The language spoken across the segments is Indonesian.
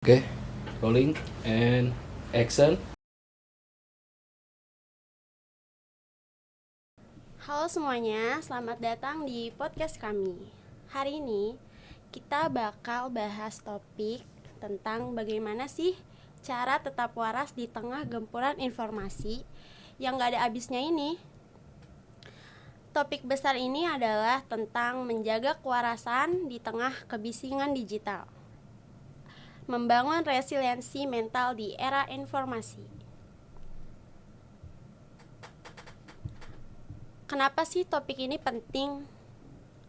Oke, rolling and action. Halo semuanya, selamat datang di podcast kami. Hari ini kita bakal bahas topik tentang bagaimana sih cara tetap waras di tengah gempuran informasi yang gak ada habisnya ini. Topik besar ini adalah tentang menjaga kewarasan di tengah kebisingan digital. Membangun resiliensi mental di era informasi. Kenapa sih topik ini penting?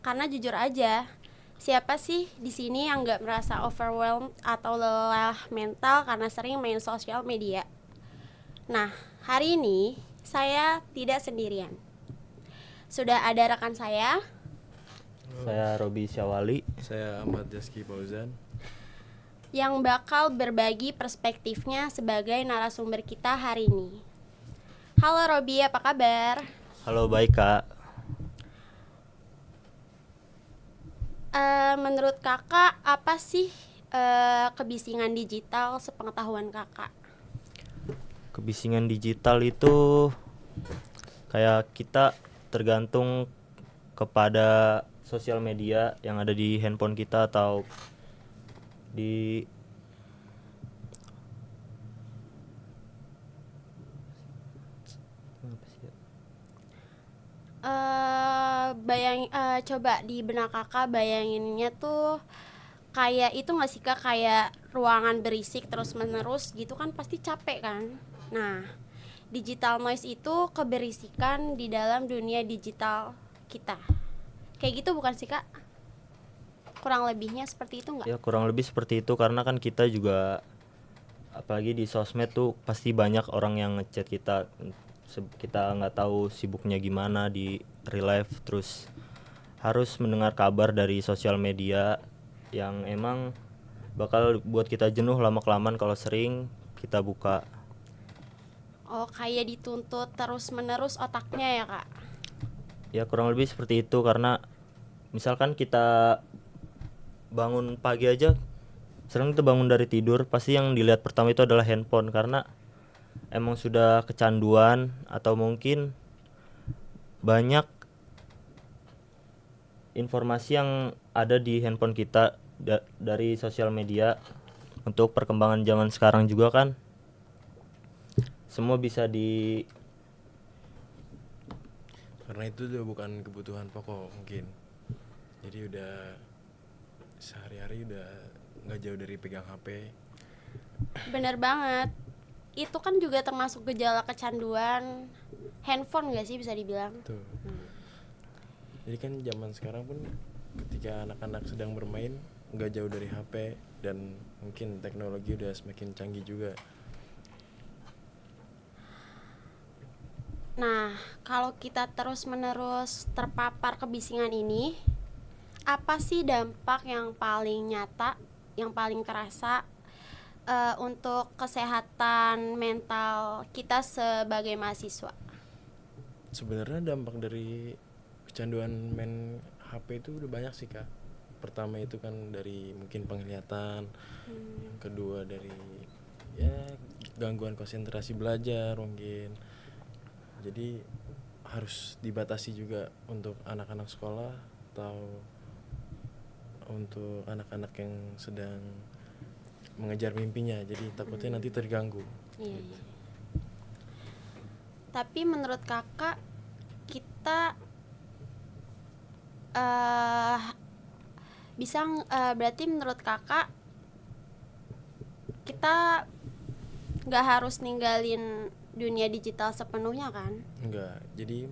Karena jujur aja, siapa sih di sini yang nggak merasa overwhelmed atau lelah mental karena sering main sosial media? Nah, hari ini saya tidak sendirian. Sudah ada rekan saya. Saya Robi Syawali. Saya Ahmad Yazki Fauzan Yang bakal berbagi perspektifnya sebagai narasumber kita hari ini. Halo Robi, apa kabar? Halo, baik Kak. Menurut kakak, apa sih kebisingan digital sepengetahuan kakak? Kebisingan digital itu kayak kita tergantung kepada sosial media yang ada di handphone kita atau di Coba di benak kakak bayanginnya tuh kayak itu nggak sih kak, kayak ruangan berisik terus menerus gitu kan pasti capek kan. Nah, digital noise itu keberisikan di dalam dunia digital kita. Kayak gitu bukan sih kak? Kurang lebihnya seperti itu nggak? ya kurang lebih seperti itu, karena kan kita juga apalagi di sosmed tuh pasti banyak orang yang ngechat kita. Kita nggak tahu sibuknya gimana di real life, terus harus mendengar kabar dari sosial media yang emang bakal buat kita jenuh lama-kelamaan kalau sering kita buka. Oh, kayak dituntut terus menerus otaknya ya kak? Ya kurang lebih seperti itu, karena misalkan kita bangun pagi aja, sering kita bangun dari tidur pasti yang dilihat pertama itu adalah handphone, karena emang sudah kecanduan atau mungkin banyak informasi yang ada di handphone kita dari sosial media. Untuk perkembangan zaman sekarang juga kan semua bisa di karena itu udah bukan kebutuhan pokok mungkin, jadi udah sehari-hari udah nggak jauh dari pegang HP. Bener banget. Itu kan juga termasuk gejala kecanduan handphone gak sih bisa dibilang? Tuh. Jadi kan zaman sekarang pun ketika anak-anak sedang bermain nggak jauh dari HP, dan mungkin teknologi udah semakin canggih juga. Nah, kalau kita terus-menerus terpapar kebisingan ini, apa sih dampak yang paling nyata, yang paling terasa untuk kesehatan mental kita sebagai mahasiswa? Sebenarnya dampak dari kecanduan main HP itu udah banyak sih kak. Pertama itu kan dari mungkin penglihatan, yang kedua dari ya gangguan konsentrasi belajar mungkin. Jadi harus dibatasi juga untuk anak-anak sekolah atau untuk anak-anak yang sedang mengejar mimpinya, jadi takutnya nanti terganggu. Iya, iya. Tapi menurut kakak, kita berarti menurut kakak kita nggak harus ninggalin dunia digital sepenuhnya kan? Enggak, jadi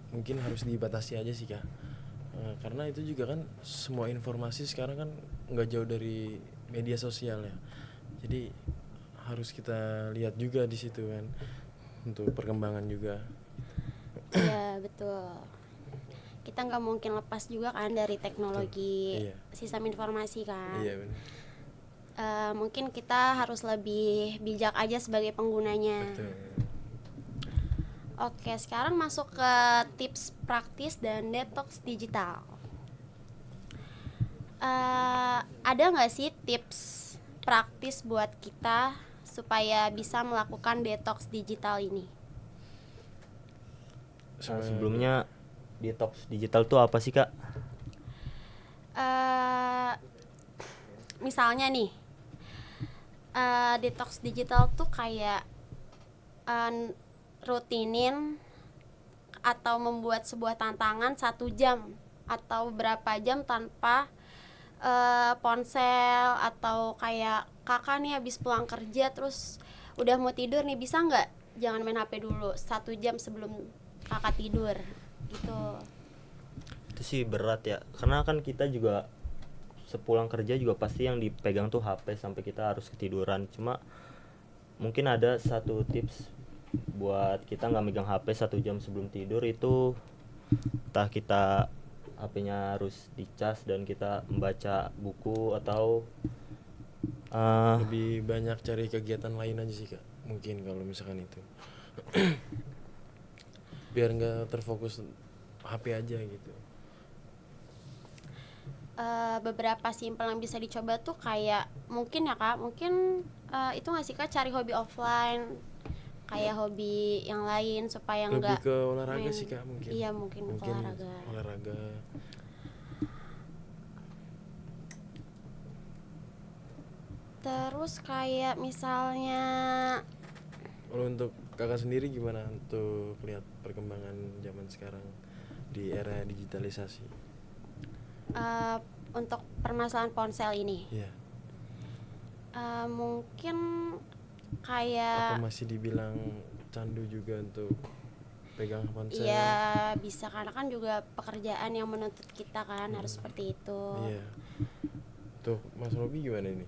mungkin harus dibatasi aja sih kak. Karena itu juga kan semua informasi sekarang kan nggak jauh dari media sosial ya, jadi harus kita lihat juga di situ kan untuk perkembangan juga. Iya betul. Kita nggak mungkin lepas juga kan dari teknologi. Iya. Sistem informasi kan. Iya benar. Mungkin kita harus lebih bijak aja sebagai penggunanya. Betul. Oke, sekarang masuk ke tips praktis dan detox digital. Ada nggak sih tips praktis buat kita supaya bisa melakukan detox digital ini? Sebelumnya detox digital tuh apa sih, Kak? Misalnya nih, detox digital tuh kayak rutinin atau membuat sebuah tantangan 1 jam atau berapa jam tanpa ponsel, atau kayak kakak nih habis pulang kerja terus udah mau tidur nih, bisa nggak jangan main HP dulu 1 jam sebelum kakak tidur gitu. Itu sih berat ya, karena kan kita juga sepulang kerja juga pasti yang dipegang tuh HP sampai kita harus ketiduran. Cuma mungkin ada satu tips buat kita nggak megang HP 1 jam sebelum tidur itu, entah kita HP-nya harus dicas dan kita membaca buku atau Lebih banyak cari kegiatan lain aja sih, Kak. Mungkin kalau misalkan itu. Biar nggak terfokus HP aja gitu. Beberapa simpel yang bisa dicoba tuh kayak mungkin ya Kak, mungkin itu nggak sih Kak, cari hobi offline kayak hobi yang lain supaya Lebih nggak ke olahraga main. sih, Kak, mungkin. Iya, mungkin olahraga. Olahraga. Terus kayak misalnya Kalau untuk kakak sendiri gimana untuk lihat perkembangan zaman sekarang di era digitalisasi? untuk permasalahan ponsel ini, Iya. mungkin Apa kayak masih dibilang candu juga untuk pegang ponsel? iya bisa, karena kan juga pekerjaan yang menuntut kita kan harus seperti itu. Iya. Untuk Mas Robi gimana ini?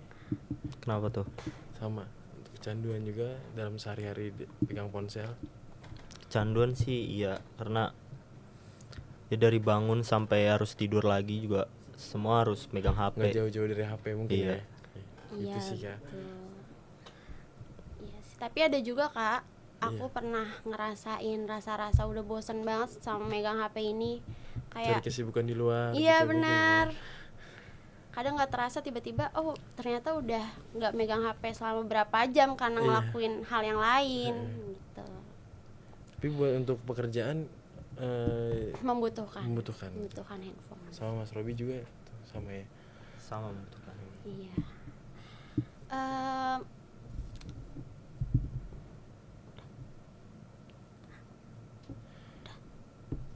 kenapa tuh? Sama, untuk kecanduan juga dalam sehari-hari pegang ponsel? Kecanduan sih iya, karena ya dari bangun sampai harus tidur lagi juga semua harus megang HP. Nggak jauh-jauh dari HP mungkin Iya. ya? Iya, Gitu sih, Kak. betul. Iya sih, tapi ada juga Kak, aku Iya. pernah ngerasain rasa-rasa udah bosen banget sama megang HP ini. Cari Kayak kesibukan di luar iya gitu mungkin ya. benar. Kadang nggak terasa tiba-tiba oh ternyata udah nggak megang HP selama berapa jam karena Iya. ngelakuin hal yang lain gitu. Tapi buat untuk pekerjaan Membutuhkan Membutuhkan. handphone. sama Mas Robi juga tuh, sama ya. Sama membutuhkan. Iya. Em,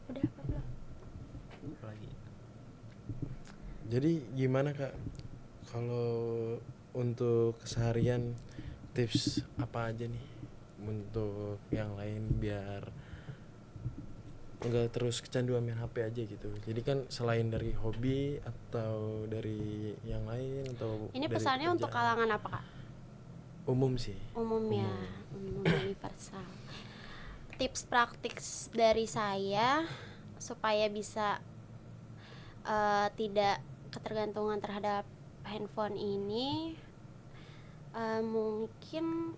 udah apa belum? Lagi. Jadi gimana, Kak, kalau untuk keseharian tips apa aja nih untuk yang lain biar enggak terus kecanduan main HP aja gitu. Jadi kan selain dari hobi atau dari yang lain atau Ini dari pesannya untuk pekerjaan? kalangan apa Kak? Umum sih. Umum ya, umum universal. Tips praktis dari saya supaya bisa tidak ketergantungan terhadap handphone ini, mungkin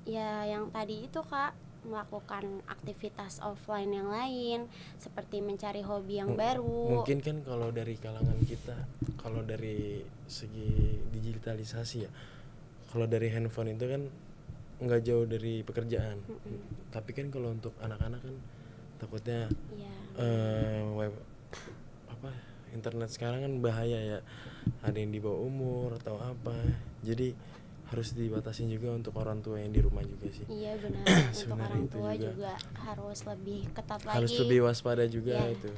ya yang tadi itu Kak, melakukan aktivitas offline yang lain seperti mencari hobi yang baru. Mungkin kan kalau dari kalangan kita, kalau dari segi digitalisasi ya, kalau dari handphone itu kan nggak jauh dari pekerjaan. Tapi kan kalau untuk anak-anak kan takutnya Iya. web apa internet sekarang kan bahaya ya, ada yang di bawah umur atau apa, jadi harus dibatasin juga untuk orang tua yang di rumah juga sih. Iya benar. Untuk Sebenarnya orang itu tua juga juga harus lebih ketat harus lagi lebih waspada juga Iya. itu.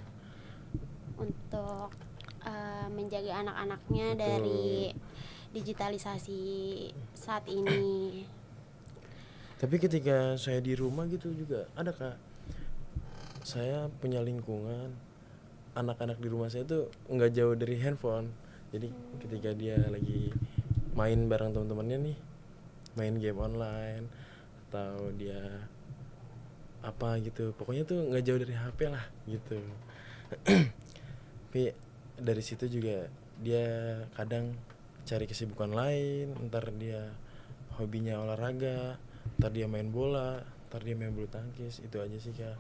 untuk menjaga anak-anaknya Betul. dari digitalisasi saat ini. Tapi ketika saya di rumah gitu juga ada, Kak, saya punya lingkungan anak-anak di rumah saya tuh nggak jauh dari handphone. Jadi ketika dia lagi main bareng teman-temannya nih, main game online atau dia apa gitu, pokoknya tuh nggak jauh dari HP lah gitu. Tapi dari situ juga dia kadang cari kesibukan lain, ntar dia hobinya olahraga, ntar dia main bola, ntar dia main bulu tangkis. Itu aja sih, Kak.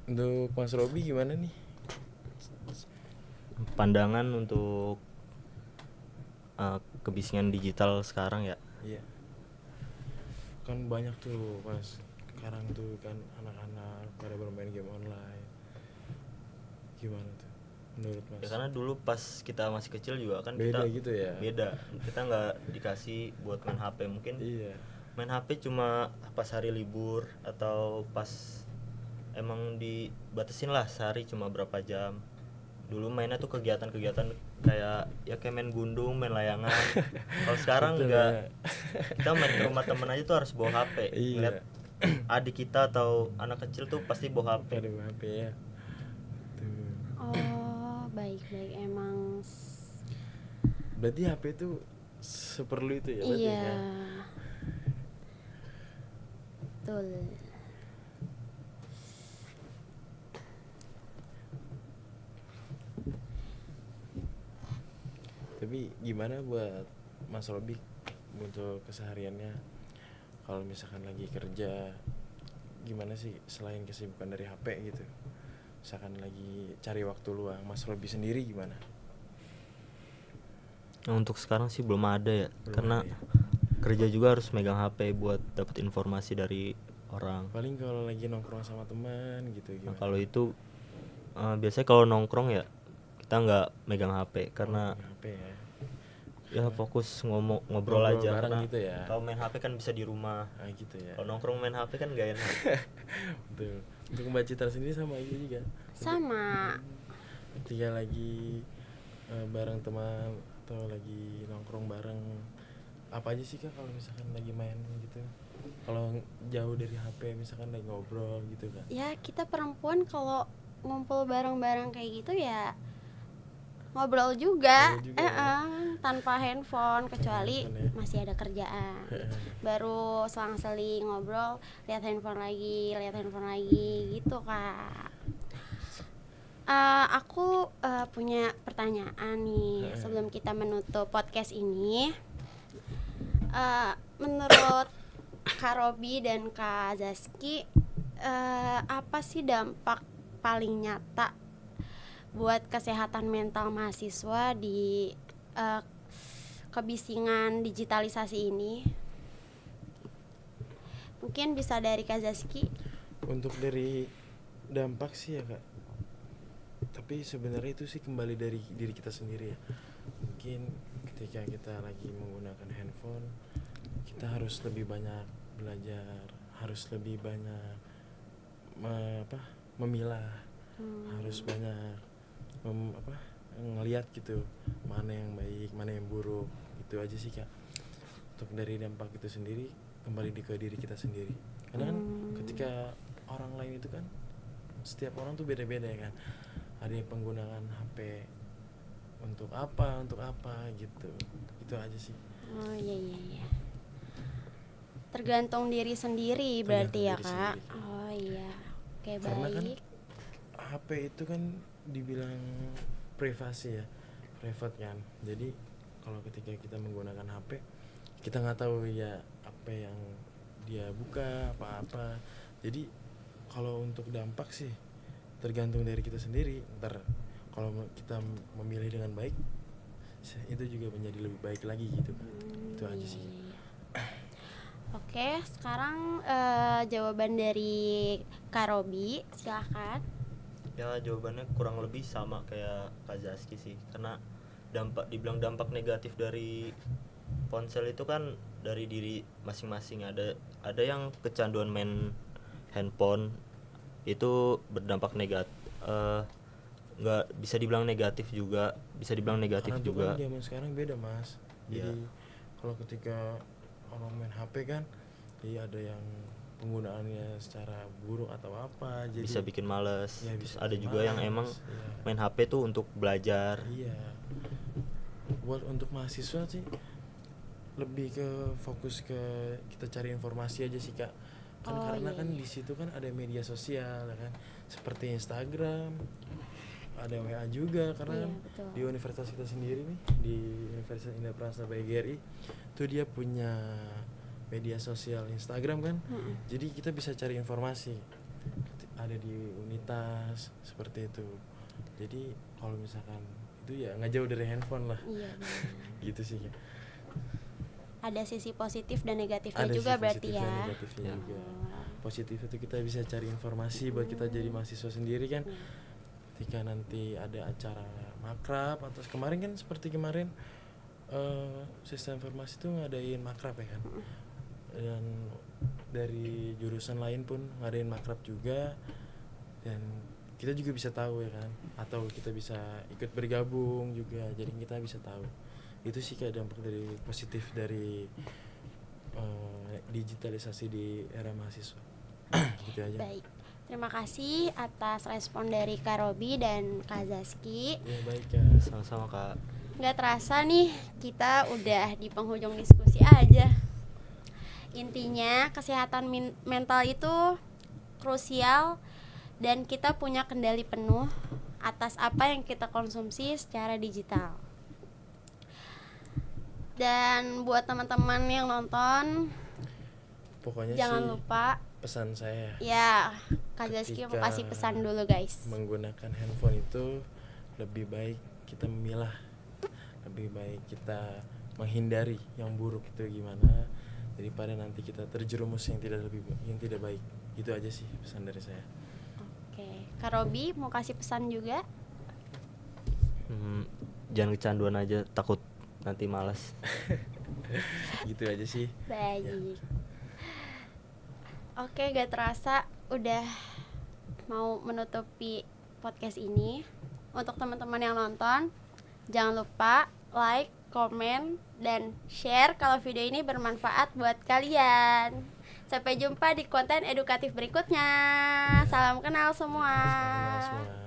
Untuk Mas Robi gimana nih? Pandangan untuk kebisingan digital sekarang ya. Iya. Kan banyak tuh Mas. Sekarang tuh kan anak-anak pada bermain game online. Gimana tuh menurut Mas? Ya karena dulu pas kita masih kecil juga kan Beda kita gitu ya? beda. Kita nggak dikasih buat main HP, mungkin Iya. main HP cuma pas hari libur atau pas emang dibatasin lah sehari cuma berapa jam. Dulu mainnya tuh kegiatan-kegiatan kayak main gundung, main layangan. Kalau sekarang Betul enggak, ya. kita main ke rumah temen aja tuh harus bawa HP. Iya. Ngeliat adik kita atau anak kecil tuh pasti bawa HP. Pada HP ya. Tuh. Oh, baik emang Berarti HP itu seperlu itu ya berarti iya. ya? Betul. Tapi gimana buat Mas Robi untuk kesehariannya kalau misalkan lagi kerja, gimana sih selain kesibukan dari HP gitu? Misalkan lagi cari waktu luang, Mas Robi sendiri gimana? Nah, untuk sekarang sih belum ada ya, Belum karena ada ya? kerja juga harus megang HP buat dapat informasi dari orang. Paling kalau lagi nongkrong sama teman gitu Nah, gimana? kalau itu biasanya kalau nongkrong ya kita nggak megang HP karena HP ya. ya fokus ngobrol Ngobrol aja, bareng karena gitu ya. kalau main HP kan bisa di rumah. Ah gitu ya. Kalau nongkrong main HP kan gak enak. Betul. Untuk Mbak Citra sendiri sama itu juga. Sama. Ketika lagi bareng teman atau lagi nongkrong bareng, apa aja sih Kak kalau misalkan lagi main gitu? Kalau jauh dari HP misalkan lagi ngobrol gitu kan? Ya, kita perempuan kalau ngumpul bareng-bareng kayak gitu ya ngobrol juga, Ngobrol juga ya. tanpa handphone kecuali Handphone ya. masih ada kerjaan. Baru selang-seling ngobrol, lihat handphone lagi gitu Kak. Aku punya pertanyaan nih sebelum kita menutup podcast ini. Menurut Kak Robi dan Kak Zaski, apa sih dampak paling nyata buat kesehatan mental mahasiswa di kebisingan digitalisasi ini? Mungkin bisa dari Kak Zaski. Untuk dari dampak sih ya Kak, tapi sebenarnya itu sih kembali dari diri kita sendiri ya. Mungkin ketika kita lagi menggunakan handphone, kita harus lebih banyak belajar, harus lebih banyak memilah, harus banyak ngelihat gitu mana yang baik, mana yang buruk. Itu aja sih Kak. Untuk dari dampak itu sendiri kembali ke diri kita sendiri. Karena kan ketika orang lain itu kan setiap orang tuh beda-beda ya kan. Ada yang penggunaan HP untuk apa gitu. Itu aja sih. Oh iya. Tergantung diri sendiri berarti ya Tergantung Kak. diri sendiri. Oh iya. Oke, Karena kan baik. HP itu kan dibilang privasi ya, private kan. Jadi kalau ketika kita menggunakan HP, kita nggak tahu ya apa yang dia buka apa. Jadi kalau untuk dampak sih tergantung dari kita sendiri. Ntar kalau kita memilih dengan baik, itu juga menjadi lebih baik lagi gitu kan. Itu aja sih. Oke, sekarang jawaban dari Kak Robi, silahkan. Ya jawabannya kurang lebih sama kayak Kak Zaski sih, karena dibilang dampak negatif dari ponsel itu kan dari diri masing-masing. Ada yang kecanduan main handphone itu berdampak negatif, nggak bisa dibilang negatif juga, bisa dibilang negatif Karena juga. kan zaman sekarang beda Mas. Jadi Iya. kalau ketika orang main HP kan, iya ada yang penggunaannya secara buruk atau apa, jadi Bisa bikin males. ya, Terus bisa ada bikin juga yang malas, emang iya. main HP tuh untuk belajar. Iya. Buat untuk mahasiswa sih lebih ke fokus ke kita cari informasi aja sih Kak. Kan karena kan di situ kan ada media sosial ya kan, seperti Instagram, ada WA juga karena kan betul. di universitas kita sendiri nih, di Universitas Indah Prasna PGRI tuh dia punya media sosial Instagram kan. Jadi kita bisa cari informasi. ada di unitas seperti itu. Jadi kalau misalkan itu ya nggak jauh dari handphone lah. Iya benar. Gitu sih Kak. Ada sisi positif dan negatifnya Ada juga sih berarti positif dan ya. negatifnya Ya. juga. Positif itu kita bisa cari informasi buat kita jadi mahasiswa sendiri kan. Iya. Ketika nanti ada acara makrab atau kemarin kan seperti kemarin sistem informasi itu ngadain makrab ya kan. Dan dari jurusan lain pun ngadain makrab juga, dan kita juga bisa tahu ya kan, atau kita bisa ikut bergabung juga, jadi kita bisa tahu. Itu sih kayak dampak dari positif dari digitalisasi di era mahasiswa. Gitu aja. Baik. Terima kasih atas respon dari Kak Robi dan Kak Zaski. Ya baik ya. Sama-sama Kak. Nggak terasa nih kita udah di penghujung diskusi aja. Intinya kesehatan mental itu krusial dan kita punya kendali penuh atas apa yang kita konsumsi secara digital. Dan buat teman-teman yang nonton, Pokoknya jangan sih lupa pesan saya ya Kak Zaski mau ketika kasih pesan dulu guys. menggunakan handphone itu lebih baik kita memilah, lebih baik kita menghindari yang buruk itu gimana daripada nanti kita terjerumus yang tidak baik. Itu aja sih pesan dari saya. Oke, Kak Robi mau kasih pesan juga? Jangan kecanduan aja, takut nanti malas. Gitu aja sih. Baik. Oke, gak terasa udah mau menutupi podcast ini. Untuk teman-teman yang nonton, jangan lupa like, komen, dan share kalau video ini bermanfaat buat kalian. Sampai jumpa di konten edukatif berikutnya. Salam kenal semua. Salam kenal semua.